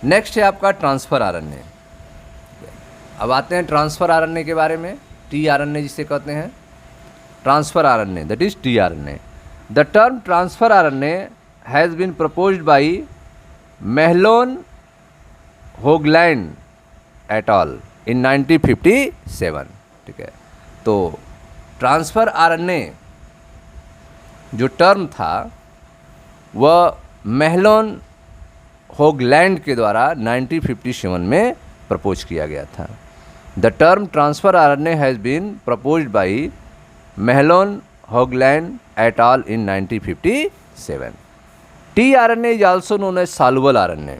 Next है आपका transfer RNA. अब आते हैं ट्रांसफ़र आरएनए के बारे में। टी आरएनए जिसे कहते हैं transfer RNA, that is T RNA. The term transfer RNA has been proposed by Mahlon Hoagland et al in 1957। ठीक है, तो ट्रांसफ़र आरएनए जो टर्म था वह मेहलोन होगलैंड के द्वारा 1957 में प्रपोज किया गया था। The term transfer RNA has been proposed by Mahlon Hoagland et al in 1957। T RNA is also known as soluble RNA.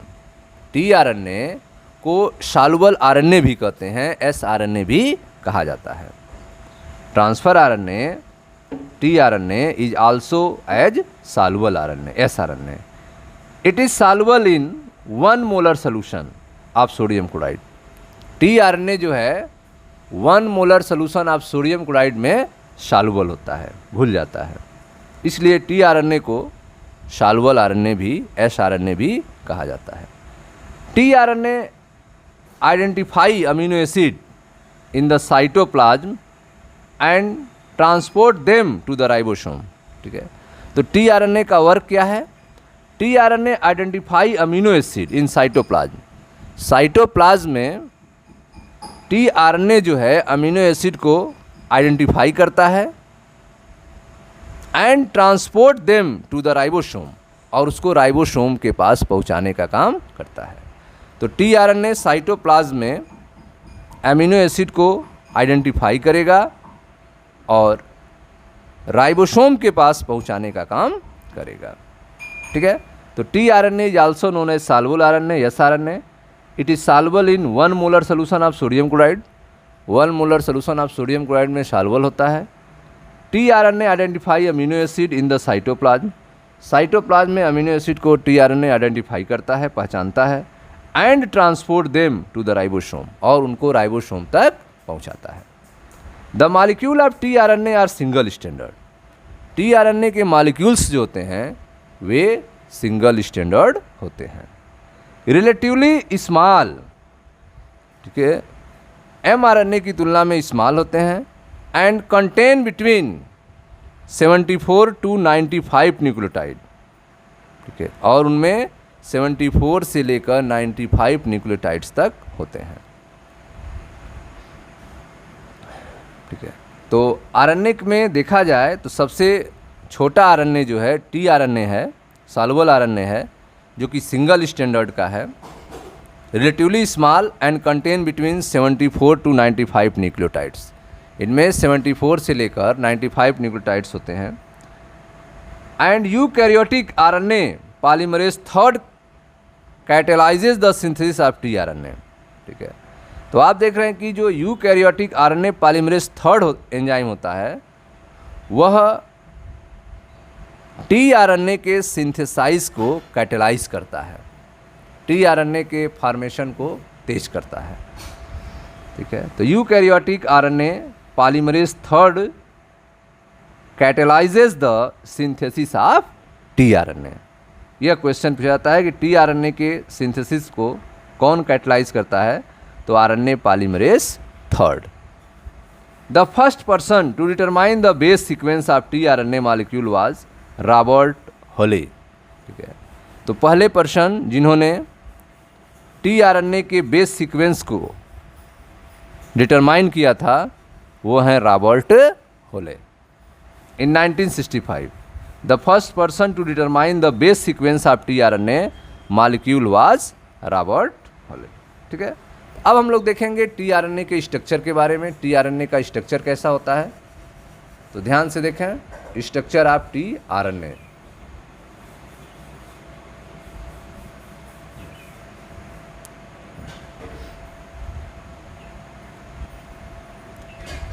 T RNA को सॉल्युबल आरएनए भी कहते हैं, एस आरएनए भी कहा जाता है। Transfer RNA T RNA is also as soluble RNA, S RNA. It is soluble in 1 molar solution of sodium chloride. T RNA जो है 1 molar solution of sodium chloride में सॉल्युबल होता है, घुल जाता है, इसलिए टी आरएनए को सॉल्युबल आरएनए भी, एस आरएनए भी कहा जाता है। T RNA identify amino acid in the cytoplasm and transport them to the ribosome. ठीक है, तो टी आरएनए का वर्क क्या है? T RNA identify amino acid in cytoplasm. Cytoplasm में टी आरएनए जो है अमीनो एसिड को आइडेंटिफाई करता है and transport them to the ribosome, और उसको राइबोसोम के पास पहुंचाने का काम करता है। तो टी आरएनए साइटोप्लाज्म में अमीनो एसिड को आइडेंटिफाई करेगा और राइबोसोम के पास पहुंचाने का काम करेगा। ठीक है, तो T RNA is also known as soluble RNA, S RNA. It is soluble in 1 molar solution of sodium chloride. 1 molar solution of sodium chloride में सॉल्युबल होता है। T RNA identify amino acid in the cytoplasm. Cytoplasm में amino acid को T RNA identify करता है, पहचानता है, and transport them to the ribosome, और उनको राइबोसोम तक पहुंचाता है। The molecule of T RNA are single standard. T RNA के मॉलिक्यूल्स जो होते हैं वे सिंगल स्टैंडर्ड होते हैं, रिलेटिवली स्मॉल। ठीक है, एम आरएनए की तुलना में स्मॉल होते हैं, and contain between 74 to 95 nucleotide. ठीक है, और उनमें 74 से लेकर 95 न्यूक्लियोटाइड्स तक होते हैं। ठीक है, तो आरएनए में देखा जाए तो सबसे छोटा आरएनए जो है टी आरएनए है, सॉल्युबल आरएनए है, जो कि सिंगल स्टैंडर्ड का है, relatively small and contain between 74 to 95 nucleotides. इनमें 74 से लेकर 95 न्यूक्लियोटाइड्स होते हैं। And eukaryotic RNA polymerase third catalyses the synthesis of T RNA. ठीक है, तो आप देख रहे हैं कि जो eukaryotic RNA polymerase third enzyme होता है वह टी आरएनए के सिंथेसाइज को कैटेलाइज करता है, टी आरएनए के फॉर्मेशन को तेज करता है। ठीक है, तो eukaryotic RNA polymerase third catalyses the synthesis of T RNA. यह क्वेश्चन पूछा जाता है कि टी आरएनए के सिंथेसिस को कौन कैटेलाइज करता है, तो RNA polymerase third. The first person to determine the base sequence of T RNA molecule was Robert Holley. ठीक है, तो पहले पर्सन जिन्होंने टी आरएनए के बेस सीक्वेंस को डिटरमाइन किया था वो हैं Robert Holley. In 1965 the first person to determine the base sequence of T RNA molecule was Robert Holley. ठीक है, अब हम लोग देखेंगे टी आरएनए के स्ट्रक्चर के बारे में। टी आरएनए का स्ट्रक्चर कैसा होता है, तो ध्यान से देखें structure of T RNA.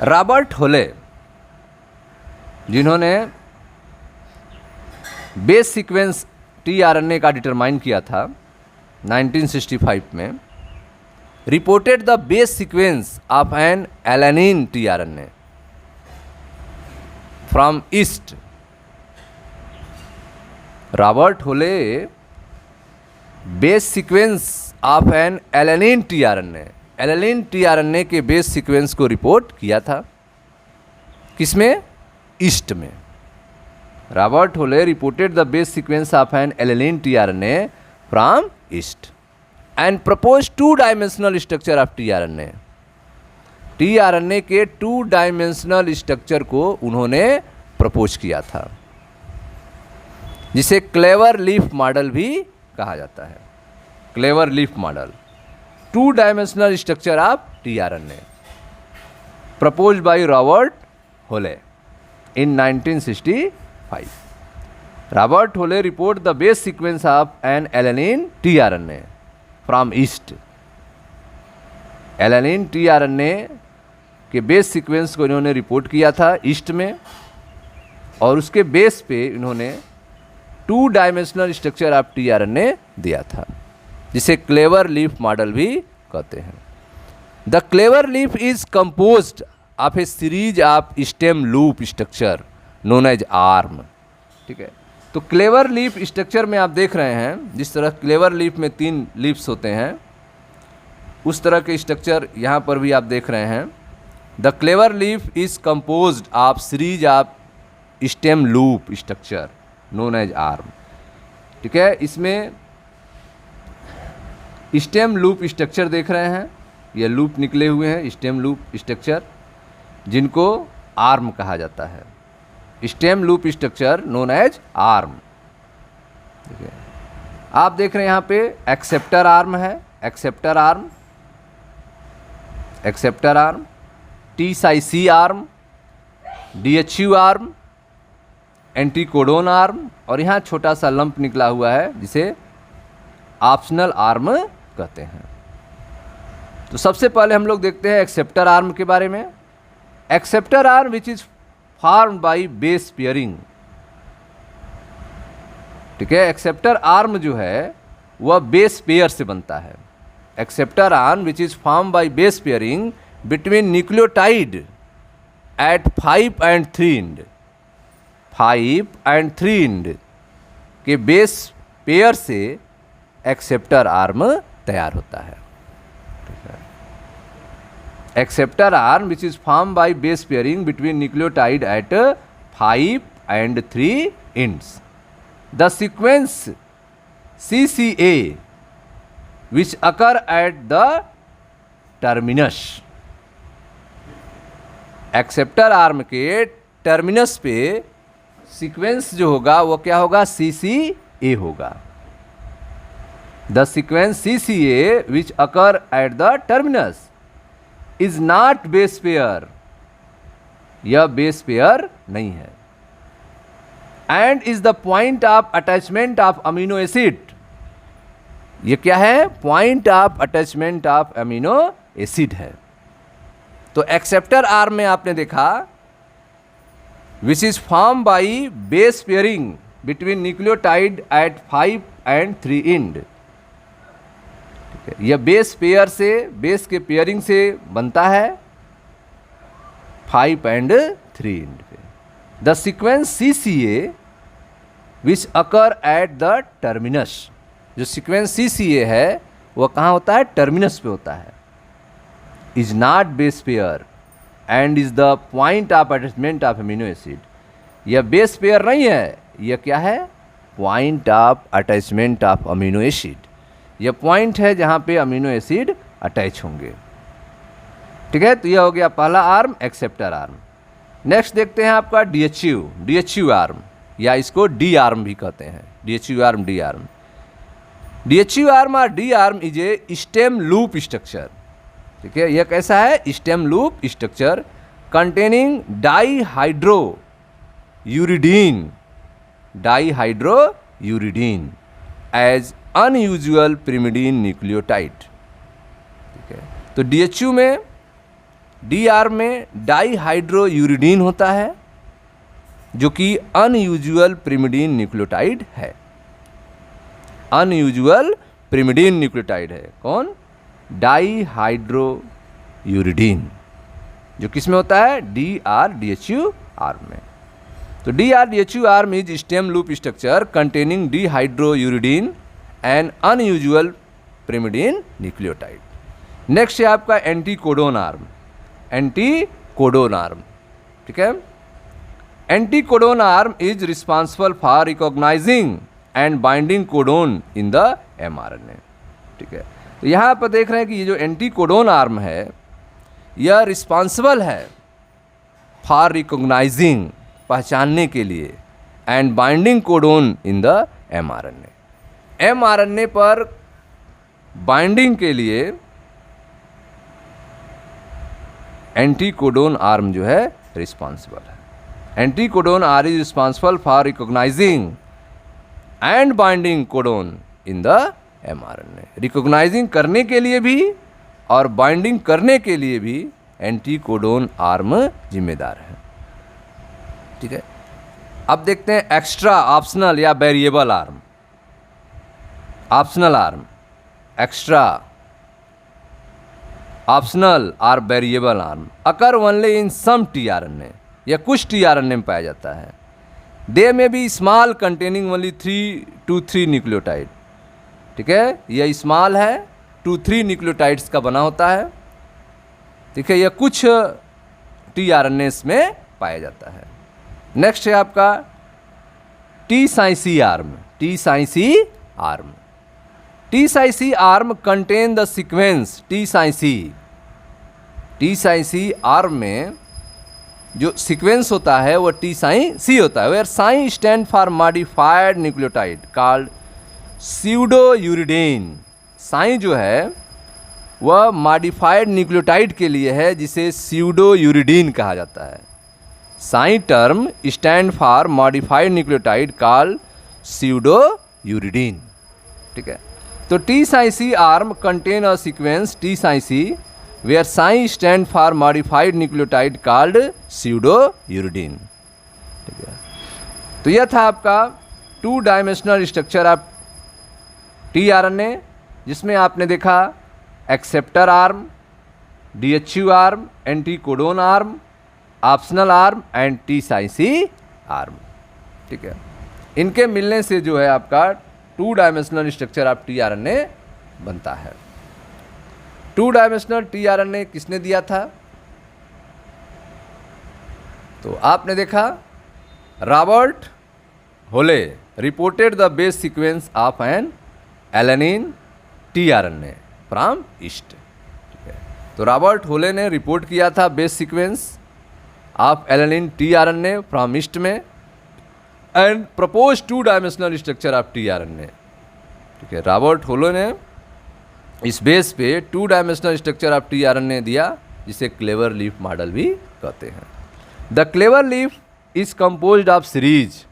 Robert Holley जिन्होंने बेस सीक्वेंस टी आरएनए का डिटरमाइन किया था 1965 में, reported the base sequence of an alanine T RNA from yeast. Robert Holley base sequence of an alanine tRNA, alanine tRNA के base sequence को report किया था। किसमें? ईस्ट में। Robert Holley reported the base sequence of an alanine tRNA from yeast and propose 2 dimensional structure of tRNA. TRNA के 2 dimensional structure को उन्होंने propose किया था, जिसे क्लेवर लीफ मॉडल भी कहा जाता है। Clover leaf model, 2 dimensional structure of tRNA proposed by Robert Holley in 1965. Robert Holley report the base sequence of an alanine tRNA from yeast. Alanine tRNA के बेस सीक्वेंस को इन्होंने report किया था east में, और उसके बेस पे इन्होंने 2 डायमेंशनल स्ट्रक्चर ऑफ टीआरएनए दिया था, जिसे क्लेवर लीफ मॉडल भी कहते हैं। The clover leaf is composed of a series of stem loop structure known as arm. ठीक है, तो क्लेवर लीफ स्ट्रक्चर में आप देख रहे हैं, जिस तरह क्लेवर लीफ में 3 लीफ्स होते हैं, उस तरह के स्ट्रक्चर यहाँ पर भी आप देख रहे हैं। The clover leaf is composed of series of stem loop structure known as arm. ठीक है, इसमें स्टेम लूप स्ट्रक्चर देख रहे हैं, ये लूप निकले हुए हैं, स्टेम लूप स्ट्रक्चर, जिनको आर्म कहा जाता है। Stem loop structure known as arm. ठीक है, आप देख रहे हैं यहाँ पे एक्सेप्टर आर्म है, acceptor arm, acceptor arm, T psi C arm, DHU arm, anticodon arm, और यहाँ छोटा सा लंप निकला हुआ है जिसे ऑप्शनल आर्म कहते हैं। तो सबसे पहले हम लोग देखते हैं एक्सेप्टर आर्म के बारे में। Acceptor arm which is formed by base pairing. ठीक है, एक्सेप्टर आर्म जो है वह बेस पेयर से बनता है। Acceptor arm which is formed by base pairing between nucleotide at 5 and 3 end 5 and 3 end के बेस पेयर से एक्सेप्टर आर्म तैयार होता है। Acceptor arm which is form by base pairing between nucleotide at 5 and 3 ends. The sequence CCA which occur at the terminus. Acceptor arm के terminus पे sequence जो होगा वो क्या होगा? CCA होगा। The sequence CCA which occur at the terminus is not base pair, यह base pair नहीं है। And is the point of attachment of amino acid, ये क्या है? Point of attachment of amino acid है। तो एक्सेप्टर आर्म में आपने देखा which is form by base pairing between nucleotide at 5 and 3 and. यह बेस पेयर से, बेस के पेयरिंग से बनता है 5 and 3 एंड पे। The sequence CCA which occur at the terminus, जो सीक्वेंस CCA है वह कहाँ होता है? टर्मिनस पे होता है। Is not base pair and is the point of attachment of amino acid. यह बेस पेयर नहीं है, यह क्या है? Point of attachment of amino acid. यह पॉइंट है जहाँ पे अमीनो एसिड अटैच होंगे। ठीक है, तो यह हो गया पहला आर्म, एक्सेप्टर आर्म। नेक्स्ट देखते हैं आपका DHU आर्म, या इसको डी आर्म भी कहते हैं। DHU arm, D arm. DHU arm और D arm is a stem loop structure. ठीक है, यह कैसा है? Stem loop structure containing dihydrouridine as unusual pyrimidine nucleotide. ठीक है, तो DHU में, डी आर्म में डाईहाइड्रोयूरिडीन होता है जो कि अनयूजुअल pyrimidine न्यूक्लियोटाइड है। अनयूजुअल pyrimidine न्यूक्लियोटाइड है कौन? डाईहाइड्रोयूरिडीन, जो किस में होता है? DHU आर्म में। तो DHU arm is stem loop structure containing dihydrouridine an unusual pyrimidine nucleotide. Next है आपका एंटीकोडोन आर्म, एंटीकोडोन आर्म, ठीक है। Anticodon arm is responsible for recognising and binding codon in the mRNA, ठीक है। तो यहाँ पर देख रहे हैं कि ये जो एंटीकोडोन आर्म है यह रिस्पॉन्सिबल है फॉर रिकॉग्नाइजिंग, पहचानने के लिए, and binding codon in the mRNA, mRNA पर बाइंडिंग के लिए एंटीकोडोन आर्म जो है रिस्पॉन्सिबल है। Anticodon arm is responsible for recognising and binding codon in the mRNA। Recognising करने के लिए भी और बाइंडिंग करने के लिए भी एंटीकोडोन आर्म जिम्मेदार है, ठीक है। अब देखते हैं एक्स्ट्रा, ऑप्शनल या variable arm. Optional arm, extra, optional और variable arm occur only in some tRNA, या कुछ tRNA में पाया जाता है। दे में भी small containing only 3 to 3 nucleotide, ठीक है। यह स्मॉल है, 2-3 न्यूक्लियोटाइड्स का बना होता है, ठीक है। यह कुछ tRNAs में पाया जाता है। नेक्स्ट है आपका T psi C arm, T psi C arm. T psi C arm contain the sequence T psi C arm में जो सीक्वेंस होता है वो टी साइसी होता है, where psi stand for modified nucleotide called pseudouridine. Psi जो है वह मॉडिफाइड न्यूक्लियोटाइड के लिए है जिसे स्यूडोयूरिडीन कहा जाता है। Psi term stand for modified nucleotide called pseudouridine, ठीक है। तो T psi C arm contain a sequence T psi C where psi stand for modified nucleotide called pseudouridine, ठीक है। तो यह था आपका 2 डायमेंशनल स्ट्रक्चर ऑफ tRNA, जिसमें आपने देखा acceptor arm, DHU arm, anticodon arm, optional arm and T psi C arm, ठीक है। इनके मिलने से जो है आपका 2 डायमेंशनल स्ट्रक्चर ऑफ tRNA बनता है। 2 डायमेंशनल tRNA किसने दिया था? तो आपने देखा Robert Holley reported the base sequence of an alanine tRNA from yeast, ठीक है। तो रॉबर्ट होले ने रिपोर्ट किया था base sequence of alanine tRNA from yeast में and propose 2 dimensional structure of tRNA, ठीक है। रॉबर्ट होले ने इस बेस पे 2 डायमेंशनल स्ट्रक्चर ऑफ tRNA दिया, जिसे क्लेवर लीफ मॉडल भी कहते हैं। The clover leaf is composed of series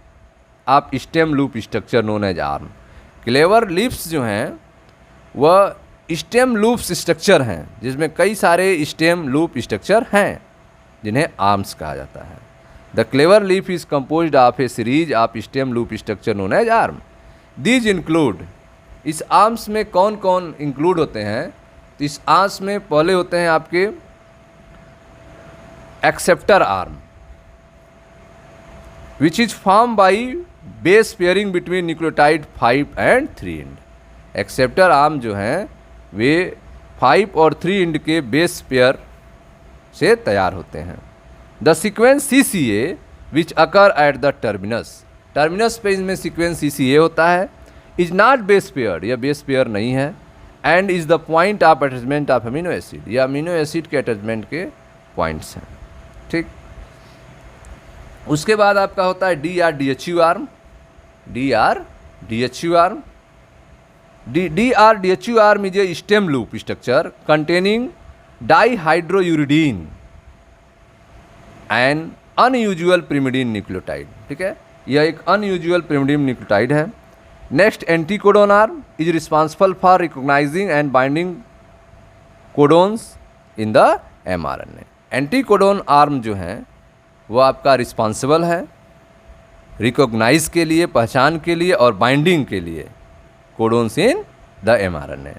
of stem loop structure known as arm. Clover leafs जो हैं वह स्टेम लूप स्ट्रक्चर हैं, जिसमें कई सारे स्टेम लूप स्ट्रक्चर हैं जिन्हें आर्म्स कहा जाता है। The clover leaf is composed of a series of stem loop structure known as arm. These include, इस आर्म्स में कौन कौन इंक्लूड होते हैं? तो इस आर्म्स में पहले होते हैं आपके acceptor arm which is form by base pairing between nucleotide 5 and 3 and. Acceptor arm जो हैं वे 5 और 3 एंड के बेस पेयर से तैयार होते हैं। The sequence CCA which occur at the terminus पे इनमें सीक्वेंस CCA होता है, इज नॉट बेस पेयर, यह बेस पेयर नहीं है, and is the point of attachment of amino acid, यह अमीनो एसिड के अटैचमेंट के पॉइंट्स हैं, ठीक। उसके बाद आपका होता है DRDHU arm, DRDHU arm. DRDHU arm is a stem loop structure containing dihydrouridine and unusual pyrimidine nucleotide, ठीक है। यह एक अनयूजुअल pyrimidine न्यूक्लियोटाइड है। Next anticodon arm is responsible for recognising and binding codons in the mRNA। Anticodon arm जो है वो आपका responsible है रिकॉग्नाइज के लिए, पहचान के लिए और बाइंडिंग के लिए codons in the mRNA।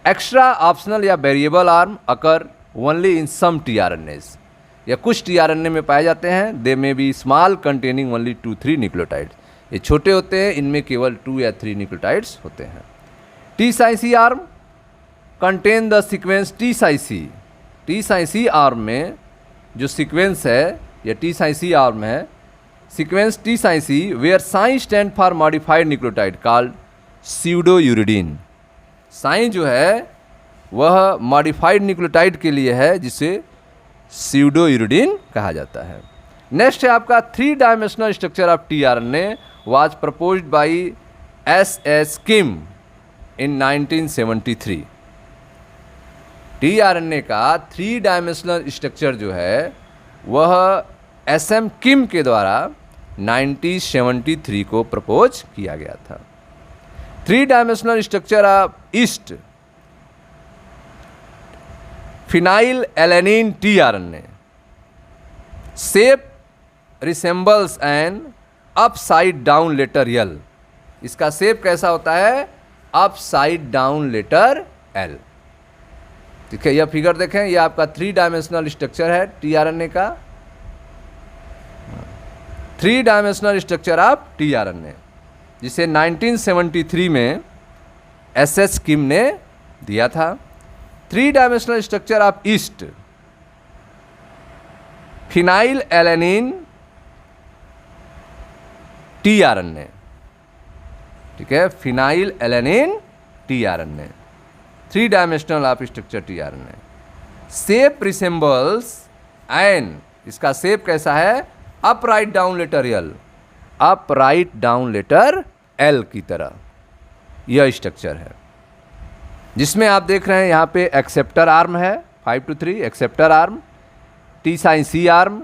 Extra optional या variable arm occur only in some tRNAs, या कुछ tRNA में पाए जाते हैं। They may be small containing only 2-3 nucleotides, ये छोटे होते हैं, इनमें केवल 2 या 3 न्यूक्लियोटाइड्स होते हैं। T psi C arm contain the sequence T psi C. T psi C arm में जो सीक्वेंस है, या टी साई सी आर्म है, sequence T psi C where psi stand for modified nucleotide called pseudouridine. Psi जो है वह modified nucleotide के लिए है जिसे स्यूडो यूरिडीन कहा जाता है। नेक्स्ट है आपका 3 dimensional structure of tRNA was proposed by S Kim in 1973। TRNA का 3 डायमेंशनल स्ट्रक्चर जो है वह एसएम किम के द्वारा 1973 को प्रपोज किया गया था। 3 dimensional structure of yeast phenylalanine tRNA shape resembles an upside down letter L. इसका शेप कैसा होता है? Upside down letter L. ठीक है, यह फिगर देखें, यह आपका 3 डायमेंशनल स्ट्रक्चर है टीआरएनए का। 3 डायमेंशनल स्ट्रक्चर ऑफ टीआरएनए जिसे 1973 में एस किम ने दिया था। 3 dimensional structure of yeast phenylalanine tRNA. ठीक है, phenylalanine tRNA 3 dimensional of structure tRNA. Shape resembles an, इसका शेप कैसा है? Upright down letter L, upright down letter L की तरह यह स्ट्रक्चर है, जिसमें आप देख रहे हैं यहाँ पे एक्सेप्टर आर्म है 5 to 3 acceptor arm, T psi C arm,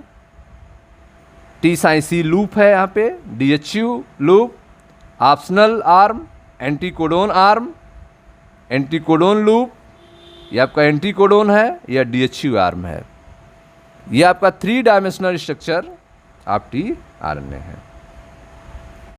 T psi C loop है यहाँ पे, DHU loop, optional arm, anticodon arm, anticodon loop, ये आपका एंटीकोडोन है, यह DHU आर्म है। यह आपका 3 डायमेंशनल स्ट्रक्चर ऑफ टीआरएनए है।